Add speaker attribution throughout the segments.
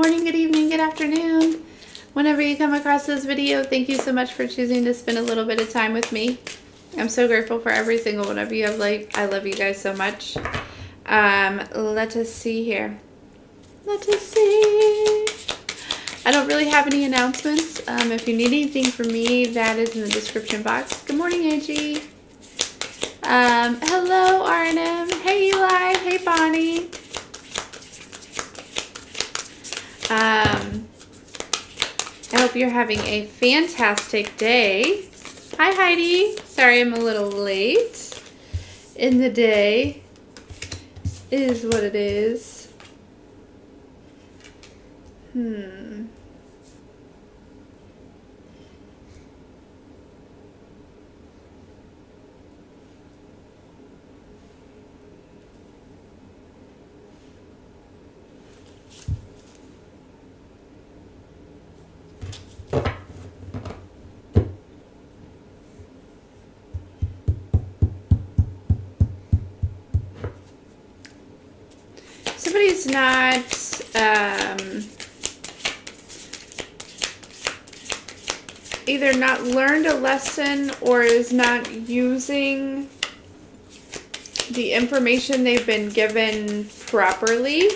Speaker 1: morning, good evening, good afternoon. Whenever you come across this video, thank you so much for choosing to spend a little bit of time with me. I'm so grateful for every single one of you. I love you guys so much. Let us see here. Let us see. I don't really have any announcements. If you need anything from me, that is in the description box. Good morning, Angie. Hello, Arnhem. Hey, Eli. Hey, Bonnie. I hope you're having a fantastic day. Hi, Heidi. Sorry I'm a little late in the day. It is what it is. Somebody's not either not learned a lesson or is not using the information they've been given properly.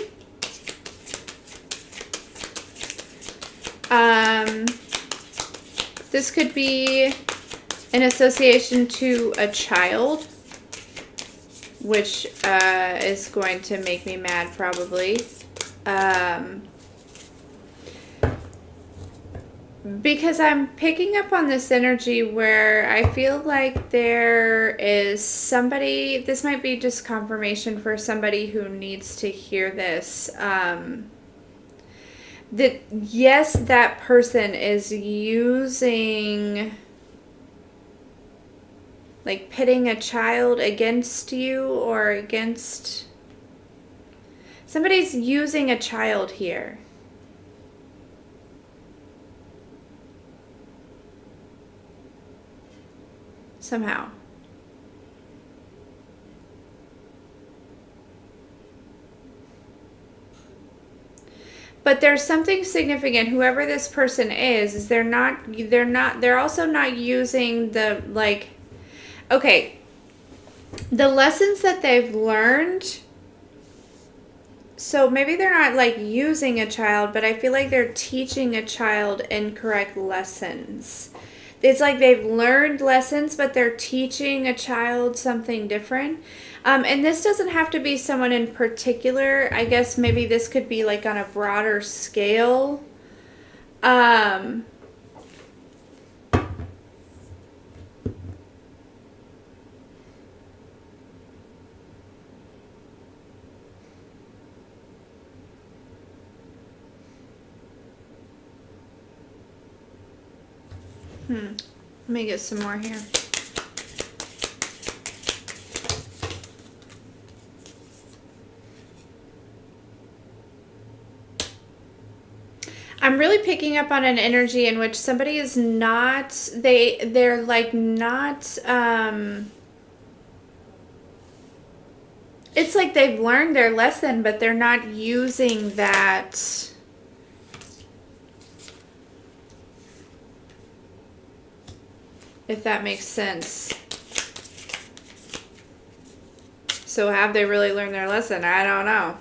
Speaker 1: This could be an association to a child, which is going to make me mad probably. Because I'm picking up on this energy where I feel like there is somebody, this might be just confirmation for somebody who needs to hear this, that yes, that person is using, like pitting a child against you or against, somebody's using a child here. Somehow. But there's something significant. Whoever this person is they're also not using the, like, okay, the lessons that they've learned. So maybe they're not like using a child, but I feel like they're teaching a child incorrect lessons. It's like they've learned lessons, but they're teaching a child something different. And this doesn't have to be someone in particular. I guess maybe this could be like on a broader scale. Let me get some more here. I'm really picking up on an energy in which somebody is not, they're like not, it's like they've learned their lesson, but they're not using that. If that makes sense. So have they really learned their lesson? I don't know.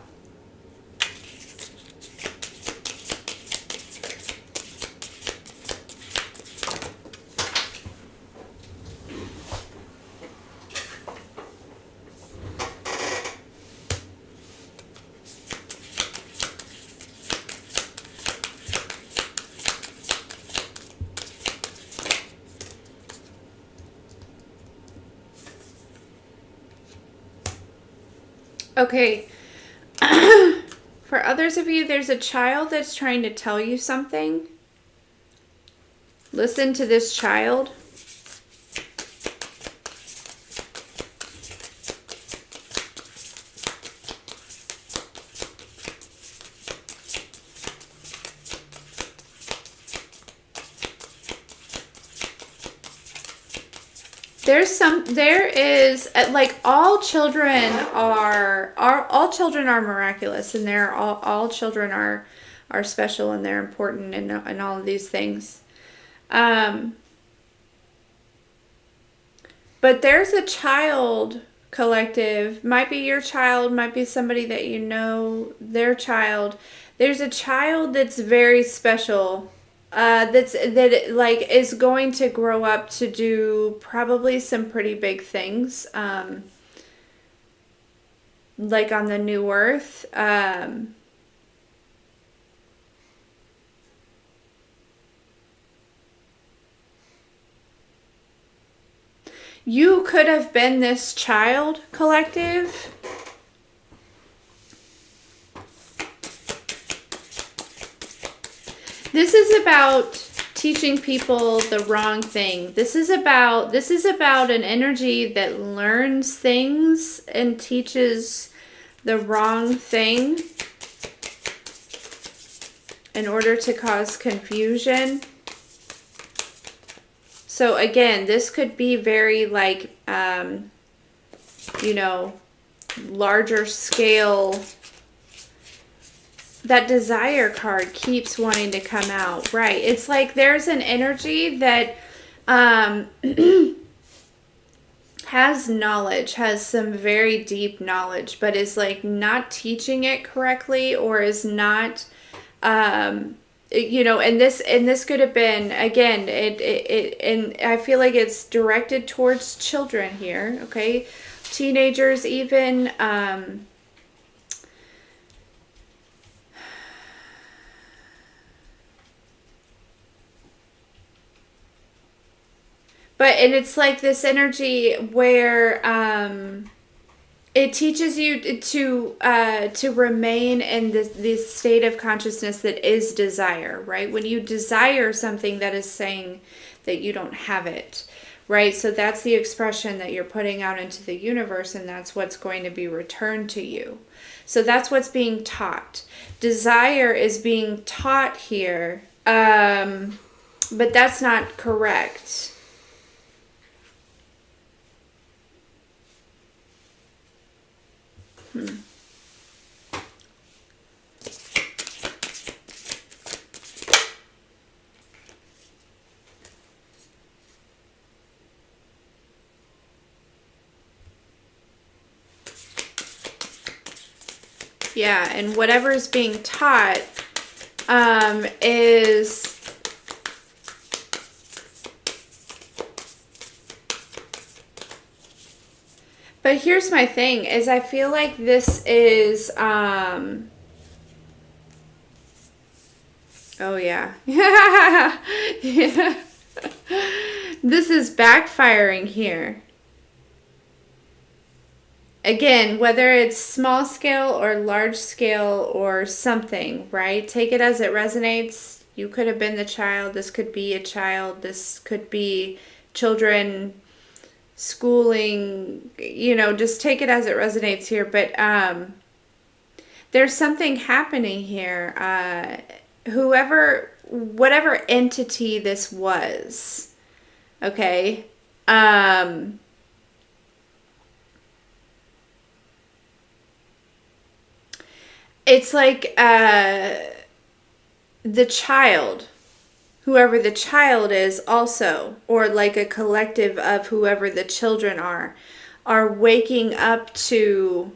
Speaker 1: Okay, for others of you, there's a child that's trying to tell you something. Listen to this child. There is like all children are miraculous, and all children are are special and they're important and all of these things. But there's a child collective, might be your child, might be somebody that you know, their child. There's a child that's very special, that like is going to grow up to do probably some pretty big things, like on the new earth. You could have been this child collective. This is about teaching people the wrong thing. This is about an energy that learns things and teaches the wrong thing in order to cause confusion. So again, this could be very like, you know, larger scale. That desire card keeps wanting to come out, right? It's like there's an energy that has knowledge, has some very deep knowledge, but is like not teaching it correctly, or is not, you know, and this could have been, again, and I feel like it's directed towards children here, okay? Teenagers even, but, and it's like this energy where, it teaches you to remain in this state of consciousness that is desire, right? When you desire something, that is saying that you don't have it, right? So that's the expression that you're putting out into the universe, and that's what's going to be returned to you. So that's what's being taught. Desire is being taught here, but that's not correct. Yeah, and whatever is being taught is... But here's my thing, is I feel like this is... Oh, yeah. Yeah. This is backfiring here. Again, whether it's small scale or large scale or something, right? Take it as it resonates. You could have been the child. This could be a child. This could be children, schooling, you know, just take it as it resonates here. But there's something happening here. Whatever entity this was, okay? It's like the child, whoever the child is also, or like a collective of whoever the children are waking up to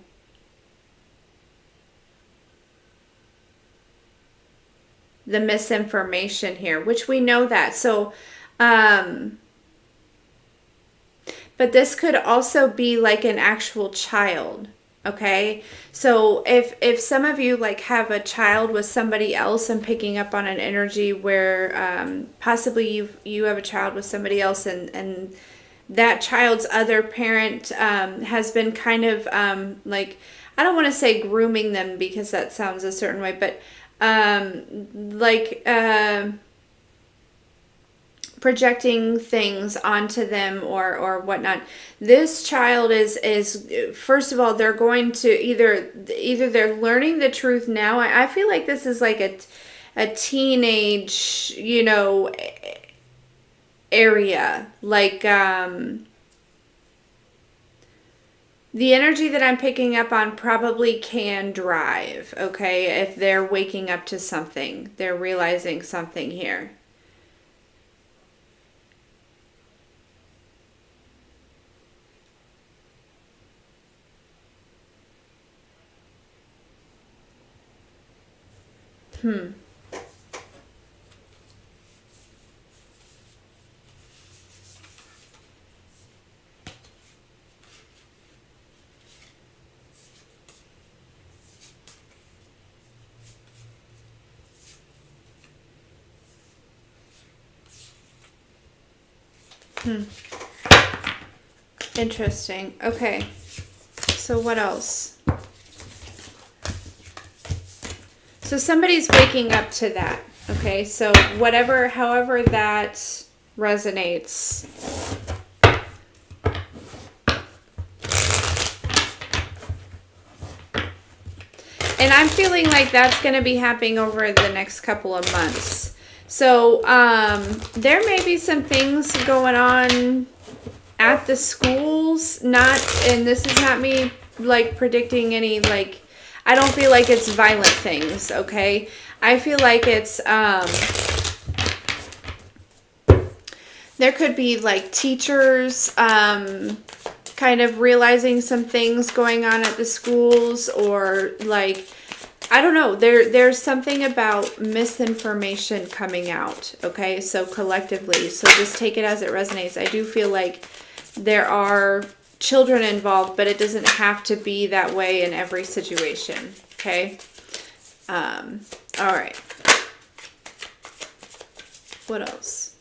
Speaker 1: the misinformation here, which we know that. So, but this could also be like an actual child. Okay, so if some of you like have a child with somebody else, and picking up on an energy where possibly you have a child with somebody else, and that child's other parent has been kind of like, I don't want to say grooming them because that sounds a certain way, but like projecting things onto them or whatnot. This child is first of all, they're going to either they're learning the truth now. I feel like this is like a teenage, you know, area, like The energy that I'm picking up on probably can drive, okay? If they're waking up to something, they're realizing something here. Interesting. Okay. So what else? So somebody's waking up to that. Okay. So however that resonates. And I'm feeling like that's going to be happening over the next couple of months. So there may be some things going on at the schools, and this is not me like predicting any, like, I don't feel like it's violent things, okay? I feel like it's there could be like teachers kind of realizing some things going on at the schools, or like, I don't know, there's something about misinformation coming out, okay? So collectively, so just take it as it resonates. I do feel like there are children involved, but it doesn't have to be that way in every situation, okay? All right. What else?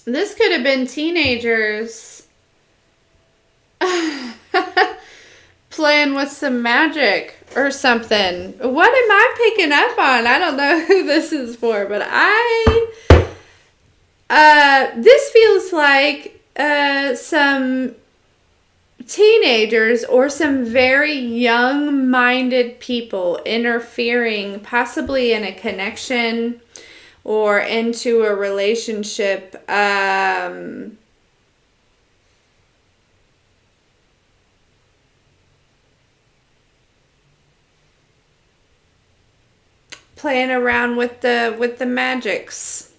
Speaker 1: This could have been teenagers playing with some magic or something. What am I picking up on? I don't know who this is for, but this feels like some teenagers or some very young-minded people interfering, possibly in a connection or into a relationship. Playing around with the magics.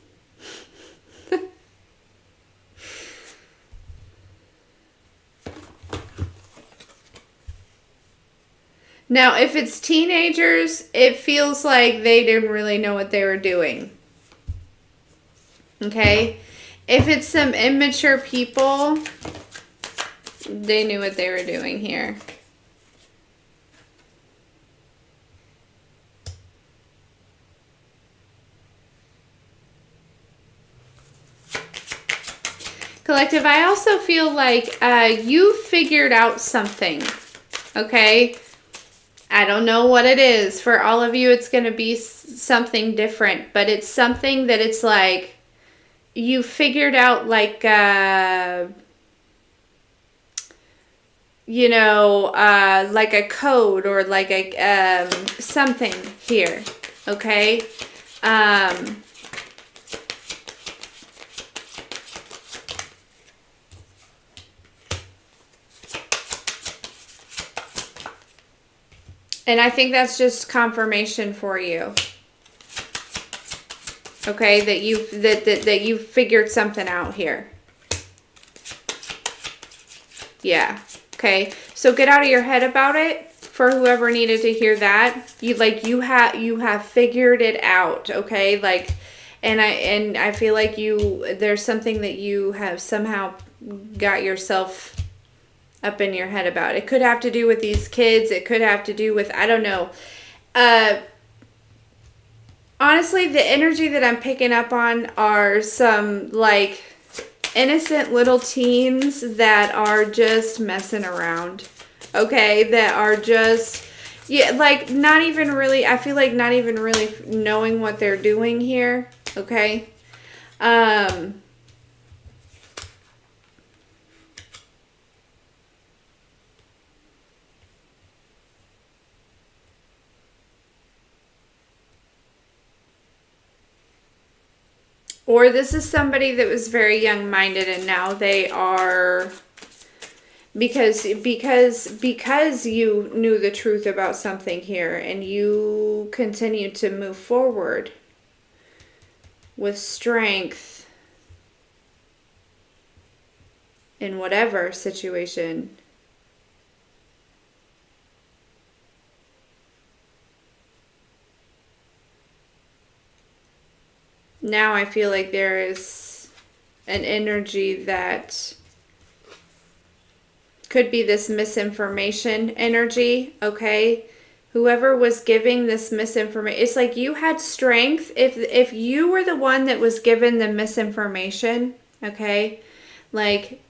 Speaker 1: Now, if it's teenagers, it feels like they didn't really know what they were doing. Okay? If it's some immature people, they knew what they were doing here. Collective, I also feel like you figured out something. Okay? I don't know what it is. For all of you, it's going to be something different. But it's something that it's like you figured out, like, you know, like a code or like a something here. Okay? And I think that's just confirmation for you. Okay, that you figured something out here. Yeah. Okay. So get out of your head about it. For whoever needed to hear that, you have figured it out, okay? Like, And I feel like there's something that you have somehow got yourself up in your head about. It could have to do with these kids. It could have to do with, I don't know. Honestly, the energy that I'm picking up on are some like innocent little teens that are just messing around. Okay, that are just, yeah, like not even really, I feel like not even really knowing what they're doing here. Okay. Or this is somebody that was very young-minded and now they are, because you knew the truth about something here and you continue to move forward with strength in whatever situation. Now I feel like there is an energy that could be this misinformation energy, okay? Whoever was giving this misinformation, it's like you had strength. If you were the one that was given the misinformation, okay? Like,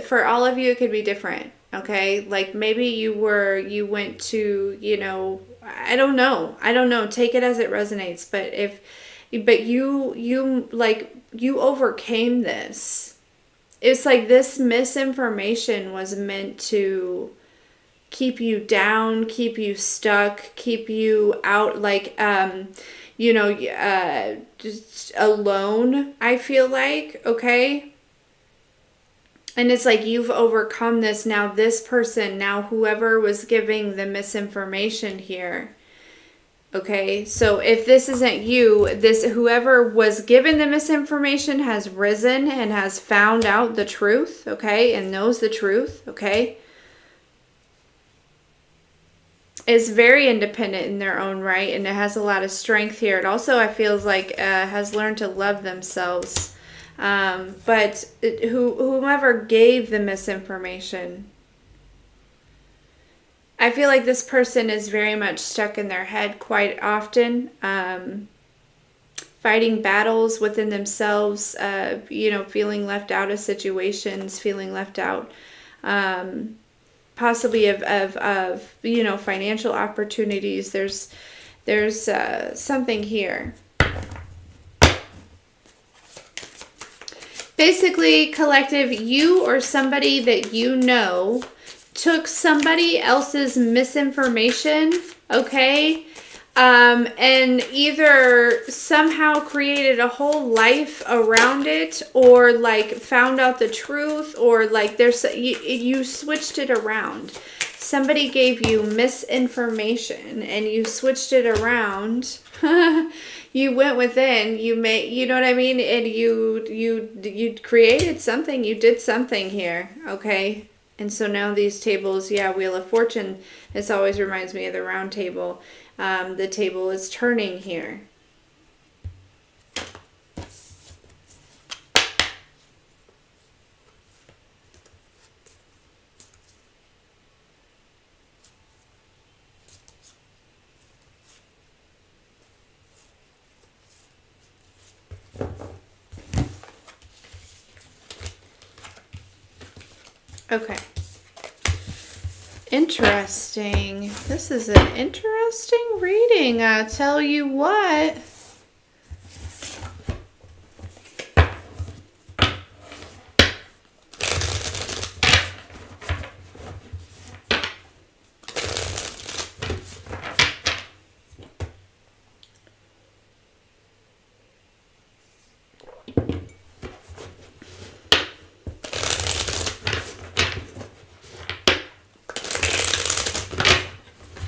Speaker 1: for all of you, it could be different, okay? Like, maybe you went to, you know, I don't know. Take it as it resonates. But you overcame this. It's like this misinformation was meant to keep you down, keep you stuck, keep you out, like, just alone, I feel like, okay? And it's like you've overcome this now. This person, now whoever was giving the misinformation here, okay, so if this isn't you, whoever was given the misinformation has risen and has found out the truth, okay, and knows the truth, okay, is very independent in their own right, and it has a lot of strength here. It also, I feel like, has learned to love themselves. But whomever gave the misinformation, I feel like this person is very much stuck in their head quite often, fighting battles within themselves, feeling left out of situations, feeling left out, possibly of financial opportunities. There's something here. Basically, collective, you or somebody that you know took somebody else's misinformation, okay, and either somehow created a whole life around it, or like found out the truth, or like you switched it around. Somebody gave you misinformation and you switched it around. You went within, you know what I mean, and you created something, you did something here, okay? And so now these tables, yeah, Wheel of Fortune, this always reminds me of the round table. The table is turning here. Okay. Interesting. This is an interesting reading, I'll tell you what.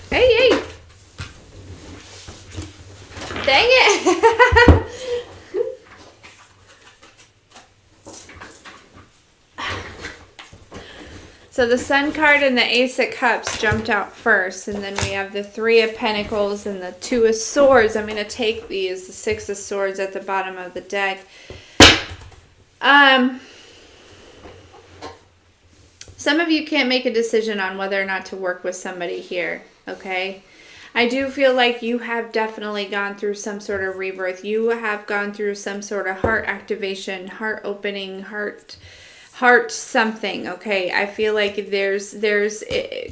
Speaker 1: Hey! Dang it! So the Sun card and the Ace of Cups jumped out first, and then we have the Three of Pentacles and the Two of Swords. I'm going to take these, the Six of Swords at the bottom of the deck. Some of you can't make a decision on whether or not to work with somebody here, okay? I do feel like you have definitely gone through some sort of rebirth. You have gone through some sort of heart activation, heart opening, heart something, okay? I feel like there's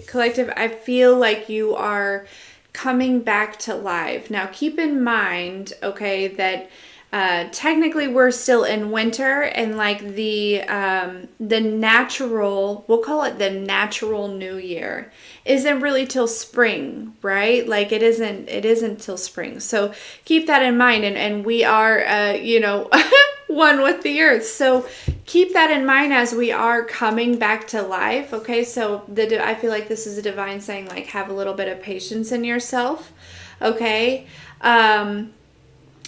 Speaker 1: collective, I feel like you are coming back to life. Now keep in mind, okay, that technically we're still in winter, and like the natural, we'll call it the natural new year, isn't really till spring, right? Like it isn't till spring. So keep that in mind, and we are you know, one with the earth. So keep that in mind as we are coming back to life, okay? So I feel like this is a divine saying, like, have a little bit of patience in yourself, okay?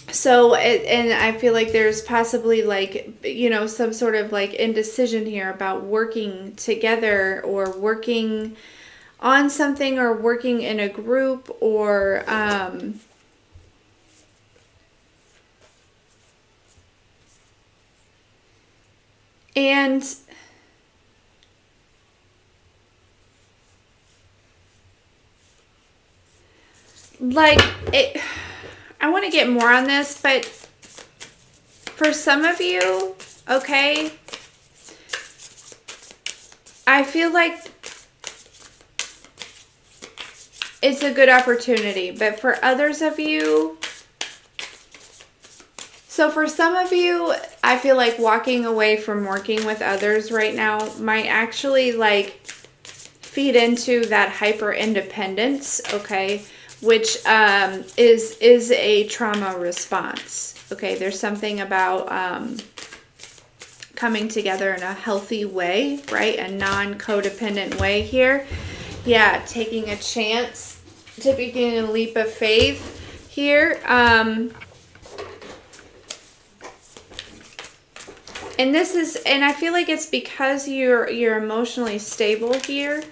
Speaker 1: So, and I feel like there's possibly, like, you know, some sort of like indecision here about working together or working on something or working in a group, or and like it, I want to get more on this, but for some of you, okay, I feel like it's a good opportunity, but for others of you, so for some of you, I feel like walking away from working with others right now might actually like feed into that hyper independence, okay, which is a trauma response. Okay, there's something about coming together in a healthy way, right? A non-codependent way here. Yeah, taking a chance, taking a leap of faith here. And this is, and I feel like it's because you're emotionally stable here.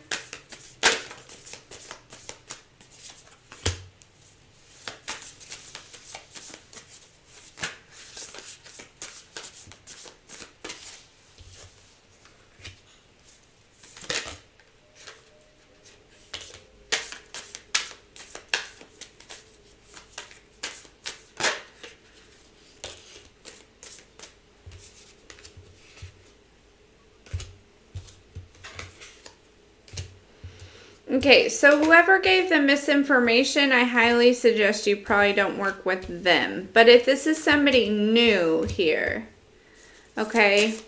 Speaker 1: Okay, so whoever gave the misinformation, I highly suggest you probably don't work with them. But if this is somebody new here, okay,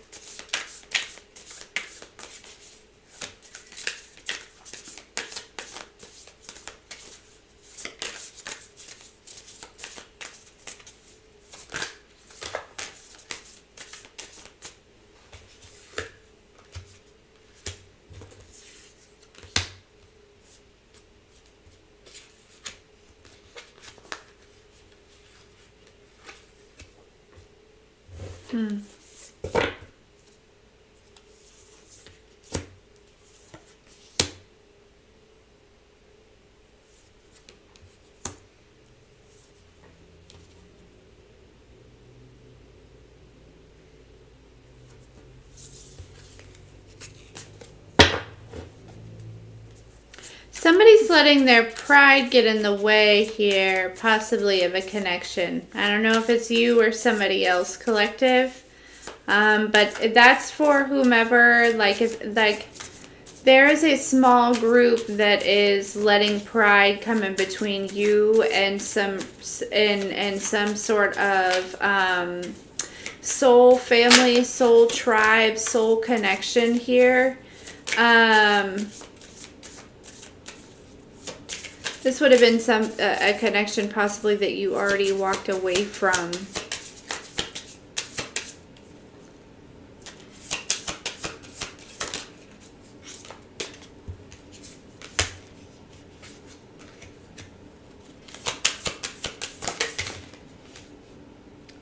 Speaker 1: somebody's letting their pride get in the way here, possibly of a connection. I don't know if it's you or somebody else, collective. But that's for whomever, like, there is a small group that is letting pride come in between you and some sort of soul family, soul tribe, soul connection here. This would have been a connection possibly that you already walked away from.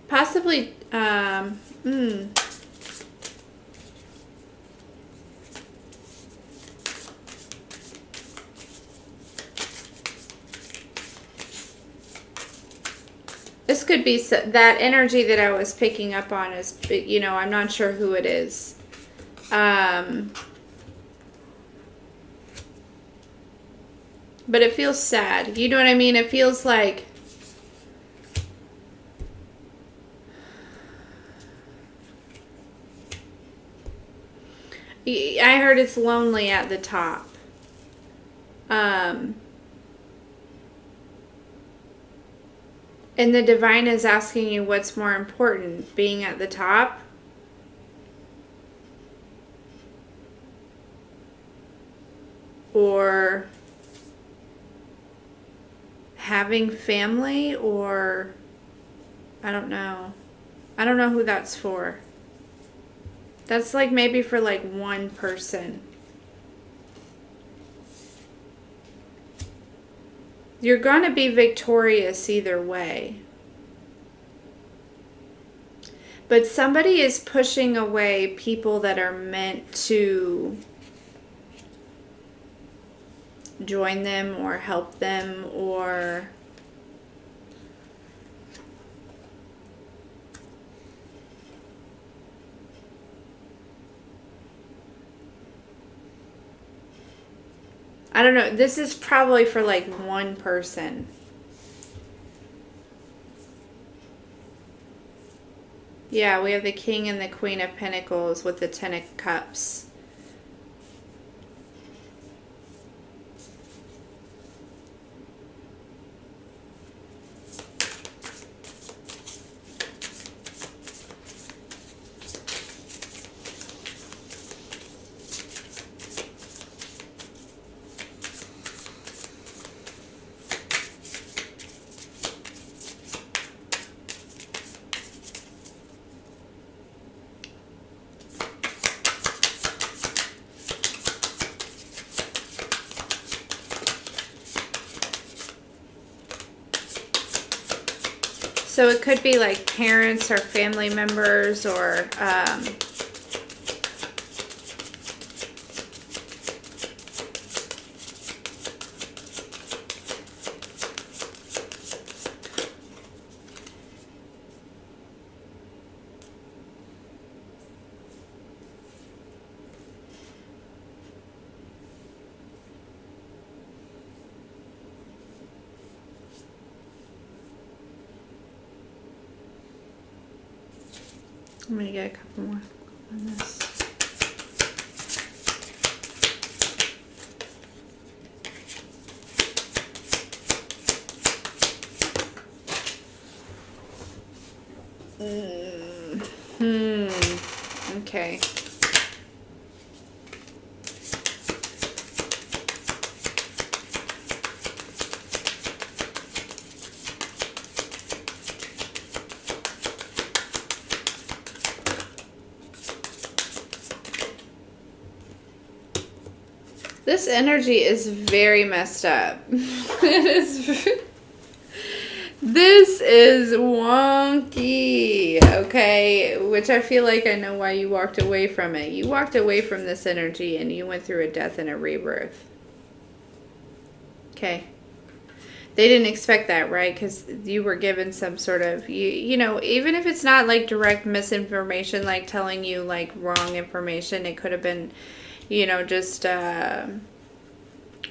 Speaker 1: Possibly, This could be that energy that I was picking up on is, you know, I'm not sure who it is. But it feels sad. You know what I mean? It feels like I heard it's lonely at the top. And the divine is asking you what's more important, being at the top or having family, or I don't know. I don't know who that's for. That's like maybe for like one person. You're going to be victorious either way. But somebody is pushing away people that are meant to join them or help them, or I don't know. This is probably for like one person. Yeah, we have the King and the Queen of Pentacles with the Ten of Cups. So it could be like parents or family members, or I'm going to get a couple more on this. Okay. This energy is very messed up. This is wonky, okay? Which I feel like I know why you walked away from it. You walked away from this energy and you went through a death and a rebirth. Okay. They didn't expect that, right? Because you were given some sort of, you know, even if it's not like direct misinformation, like telling you like wrong information, it could have been, you know, just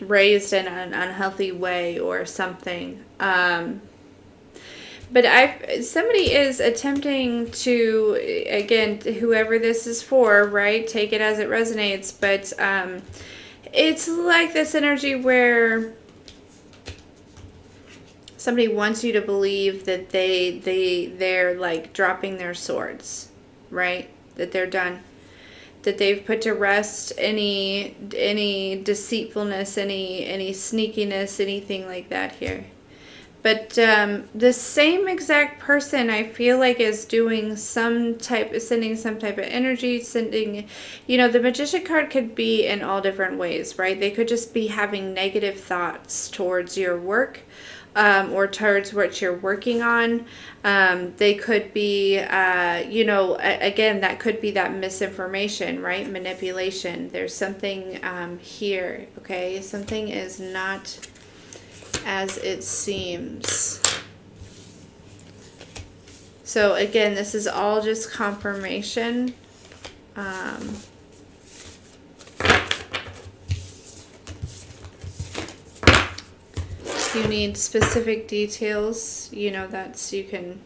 Speaker 1: raised in an unhealthy way or something. But somebody is attempting to, again, whoever this is for, right? Take it as it resonates. But it's like this energy where somebody wants you to believe that they're like dropping their swords, right? That they're done. That they've put to rest any deceitfulness, any sneakiness, anything like that here. But the same exact person, I feel like, is doing sending some type of energy, you know, the Magician card could be in all different ways, right? They could just be having negative thoughts towards your work, or towards what you're working on. They could be, you know, again, that could be that misinformation, right? Manipulation. There's something here, okay? Something is not as it seems. So again, this is all just confirmation. If you need specific details, you know, that's, you can.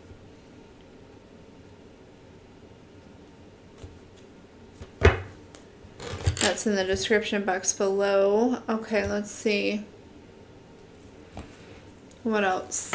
Speaker 1: That's in the description box below. Okay, let's see. What else?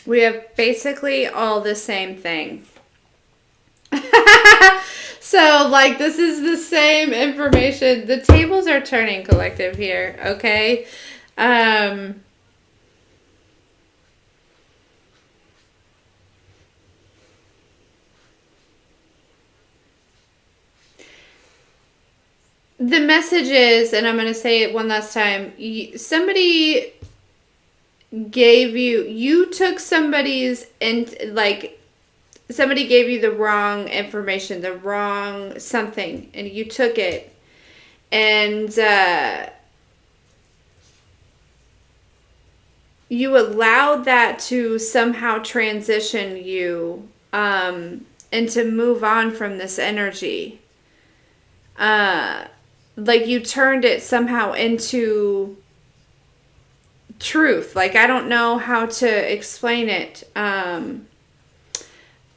Speaker 1: We have basically all the same thing. So, like, this is the same information. The tables are turning, collective, here, okay? The message is, and I'm going to say it one last time, somebody gave you took somebody's, and like, somebody gave you the wrong information, the wrong something, and you took it, and you allowed that to somehow transition you, and to move on from this energy. Like, you turned it somehow into truth. Like, I don't know how to explain it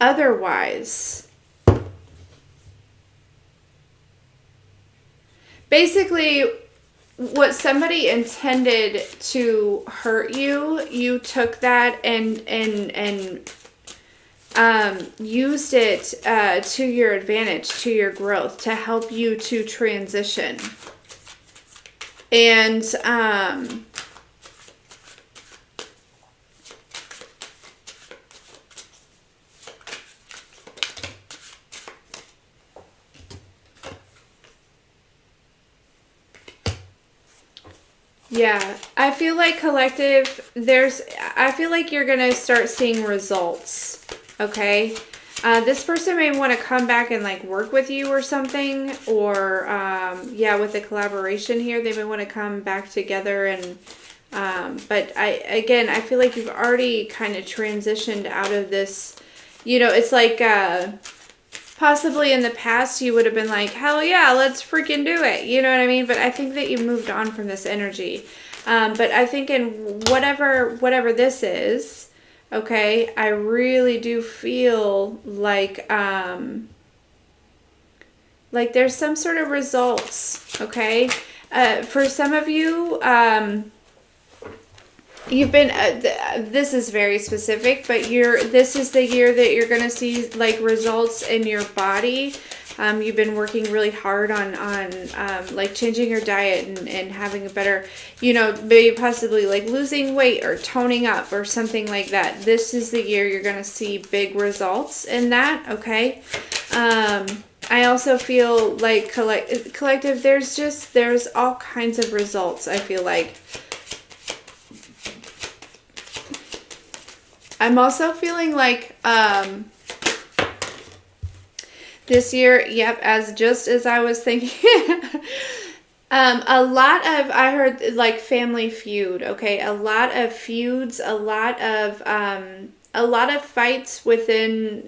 Speaker 1: otherwise. Basically, what somebody intended to hurt you, you took that and used it to your advantage, to your growth, to help you to transition. And yeah, I feel like, collective, I feel like you're going to start seeing results, okay? This person may want to come back and, like, work with you or something, or, yeah, with the collaboration here, they may want to come back together, and, but I feel like you've already kind of transitioned out of this, you know, it's like, possibly in the past you would have been like, hell yeah, let's freaking do it. You know what I mean? But I think that you moved on from this energy. But I think in whatever this is, okay, I really do feel like there's some sort of results, okay? For some of you, you've been, this is very specific, but this is the year that you're going to see, like, results in your body. You've been working really hard on like, changing your diet and having a better, you know, maybe possibly, like, losing weight or toning up or something like that. This is the year you're going to see big results in that, okay? I also feel like collective, there's all kinds of results, I feel like. I'm also feeling like this year, yep, just as I was thinking, a lot of, I heard like Family Feud, okay? A lot of feuds, a lot of fights within,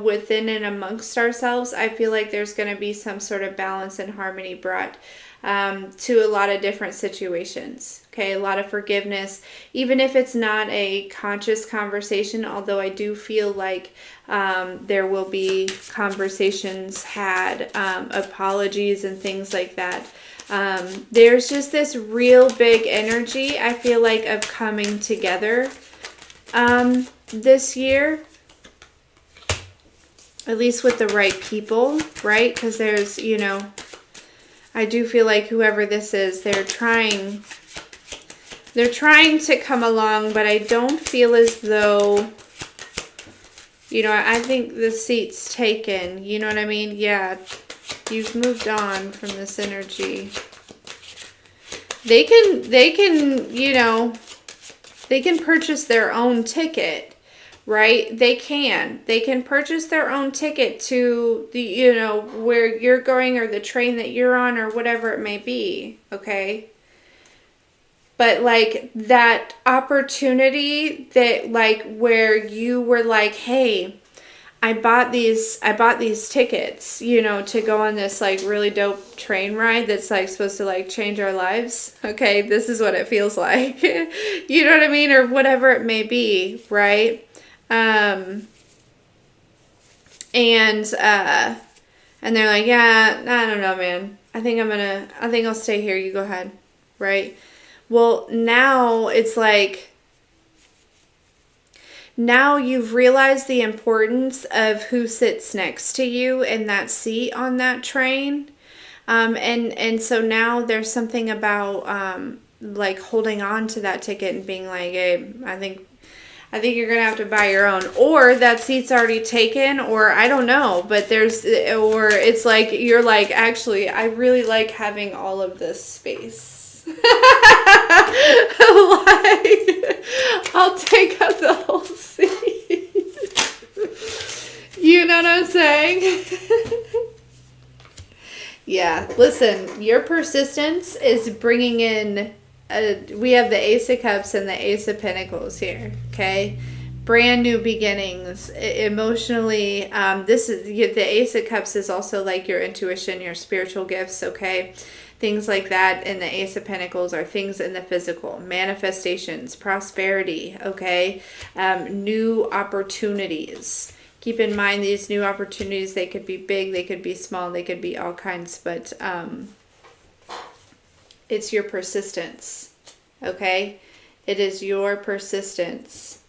Speaker 1: within and amongst ourselves. I feel like there's going to be some sort of balance and harmony brought to a lot of different situations. Okay, a lot of forgiveness, even if it's not a conscious conversation, although I do feel like there will be conversations had, apologies and things like that. There's just this real big energy, I feel like, of coming together this year, at least with the right people, right? Because there's, I do feel like whoever this is, they're trying to come along, but I don't feel as though, I think the seat's taken, you know what I mean? Yeah, you've moved on from this energy. They can, they can purchase their own ticket, right? They can purchase their own ticket to the, where you're going, or the train that you're on, or whatever it may be, okay? But like that opportunity that, like, where you were like, hey, I bought these tickets, to go on this like really dope train ride that's like supposed to like change our lives. Okay, this is what it feels like. You know what I mean? Or whatever it may be, right? And they're like, yeah, I don't know, man. I think I'll stay here. You go ahead, right? Well, now it's like, now you've realized the importance of who sits next to you in that seat on that train. And so now there's something about like holding on to that ticket and being like, hey, I think you're going to have to buy your own, or that seat's already taken, or I don't know, but or it's like, you're like, actually, I really like having all of this space. Like, I'll take up the whole seat. You know what I'm saying? Yeah, listen, your persistence is bringing in, we have the Ace of Cups and the Ace of Pentacles here, okay? Brand new beginnings, emotionally. This is, the Ace of Cups is also like your intuition, your spiritual gifts, okay? Things like that. And the Ace of Pentacles are things in the physical, manifestations, prosperity, okay? New opportunities. Keep in mind, these new opportunities, they could be big, they could be small, they could be all kinds, but it's your persistence, okay? It is your persistence.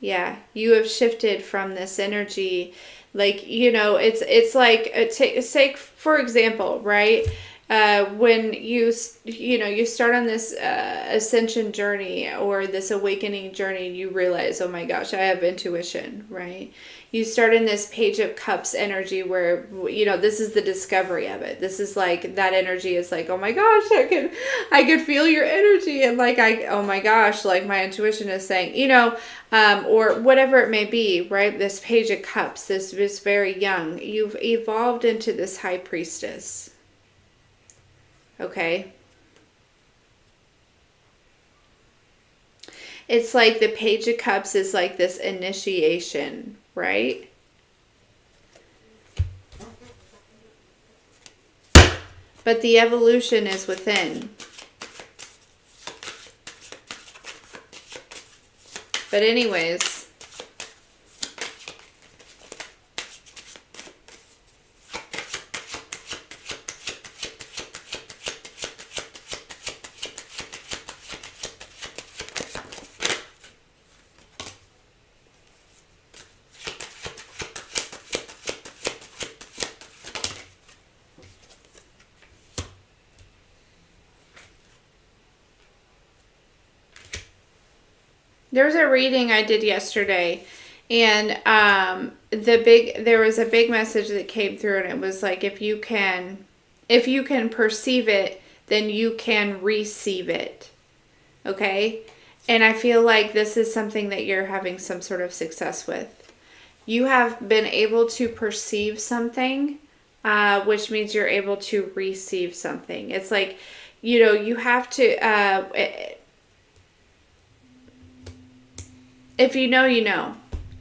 Speaker 1: Yeah, you have shifted from this energy, like, it's like, say, for example, right? When you start on this ascension journey, or this awakening journey, you realize, oh my gosh, I have intuition, right? You start in this Page of Cups energy where, this is the discovery of it. This is like, that energy is like, oh my gosh, I could feel your energy. And like, oh my gosh, like my intuition is saying, or whatever it may be, right? This Page of Cups, this is very young. You've evolved into this High Priestess. Okay. It's like the Page of Cups is like this initiation, right? But the evolution is within. But anyways, there's a reading I did yesterday, And there was a big message that came through, and it was like, if you can perceive it, then you can receive it. Okay? And I feel like this is something that you're having some sort of success with. You have been able to perceive something, which means you're able to receive something. It's like, you have to, if you know, you know.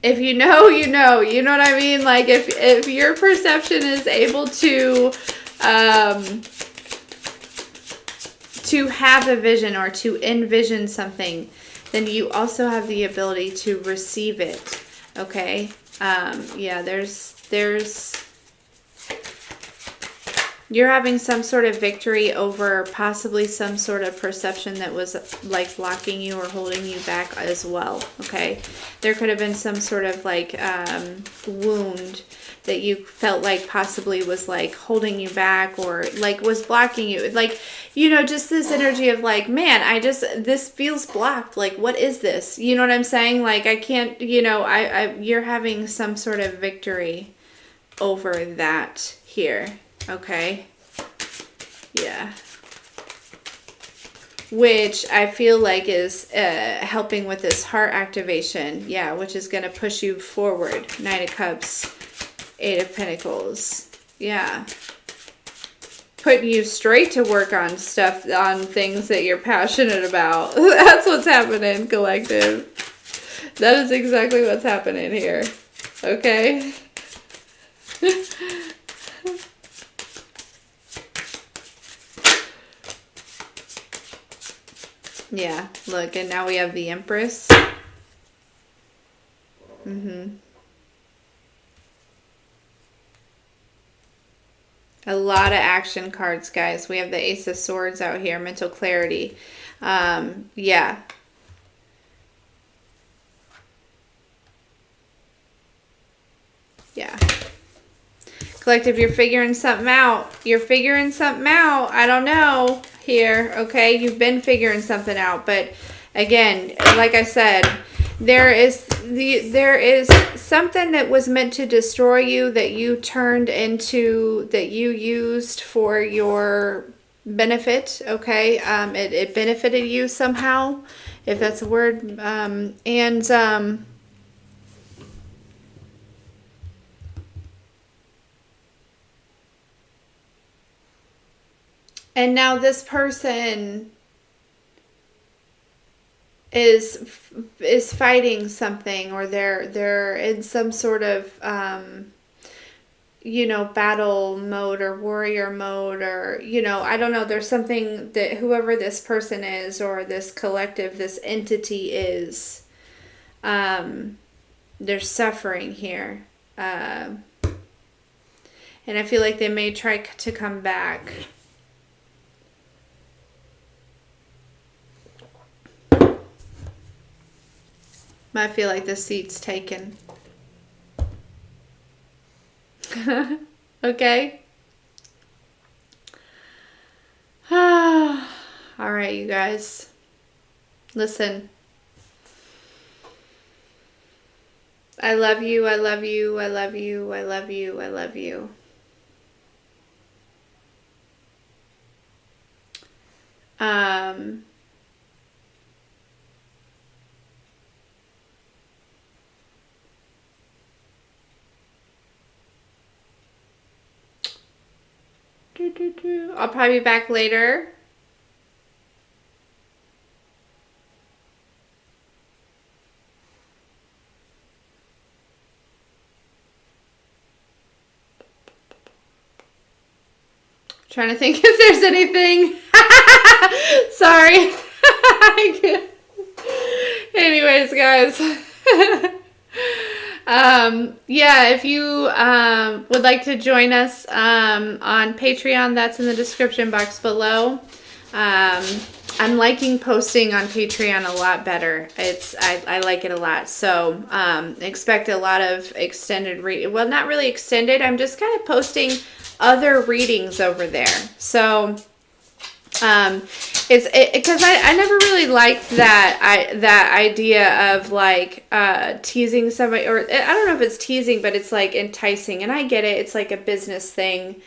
Speaker 1: If you know, you know. You know what I mean? Like, if your perception is able to have a vision or to envision something, then you also have the ability to receive it. Okay? Yeah, you're having some sort of victory over possibly some sort of perception that was like blocking you or holding you back as well. Okay. There could have been some sort of like wound that you felt like possibly was like holding you back or like was blocking you. Like, just this energy of like, man, this feels blocked. Like, what is this? You know what I'm saying? Like, I can't, you're having some sort of victory over that here. Okay. Yeah. Which I feel like is helping with this heart activation. Yeah, which is going to push you forward. Knight of Cups, Eight of Pentacles. Yeah. Putting you straight to work on stuff, on things that you're passionate about. That's what's happening, collective. That is exactly what's happening here. Okay? Yeah, look, and now we have the Empress. A lot of action cards, guys. We have the Ace of Swords out here, mental clarity. Yeah. Yeah. Collective, you're figuring something out. You're figuring something out. I don't know here, okay? You've been figuring something out, but again, like I said, there is something that was meant to destroy you that you turned into, that you used for your benefit, okay? It benefited you somehow, if that's a word, and now this person is fighting something, or they're in some sort of battle mode or warrior mode, or I don't know, there's something that whoever this person is, or this collective, this entity is, they're suffering here, and I feel like they may try to come back. I feel like the seat's taken. Okay. All right, you guys. Listen. I love you. I love you. I love you. I love you. I love you. I'll probably be back later. Trying to think if there's anything. Sorry. Anyways, guys. Yeah, if you would like to join us on Patreon, that's in the description box below. I'm liking posting on Patreon a lot better. I like it a lot. So expect a lot of extended well, not really extended. I'm just kind of posting other readings over there. So It's because I never really liked that idea of like teasing somebody, or I don't know if it's teasing, but it's like enticing, and I get it. It's like a business thing,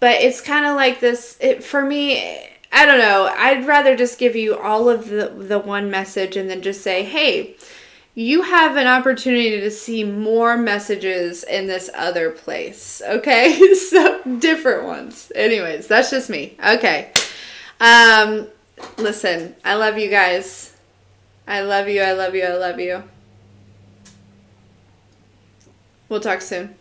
Speaker 1: but it's kind of like this. For me, I don't know. I'd rather just give you all of the one message and then just say, hey, you have an opportunity to see more messages in this other place. Okay, so different ones. Anyways, that's just me. Okay. Listen, I love you guys. I love you. I love you. I love you. We'll talk soon.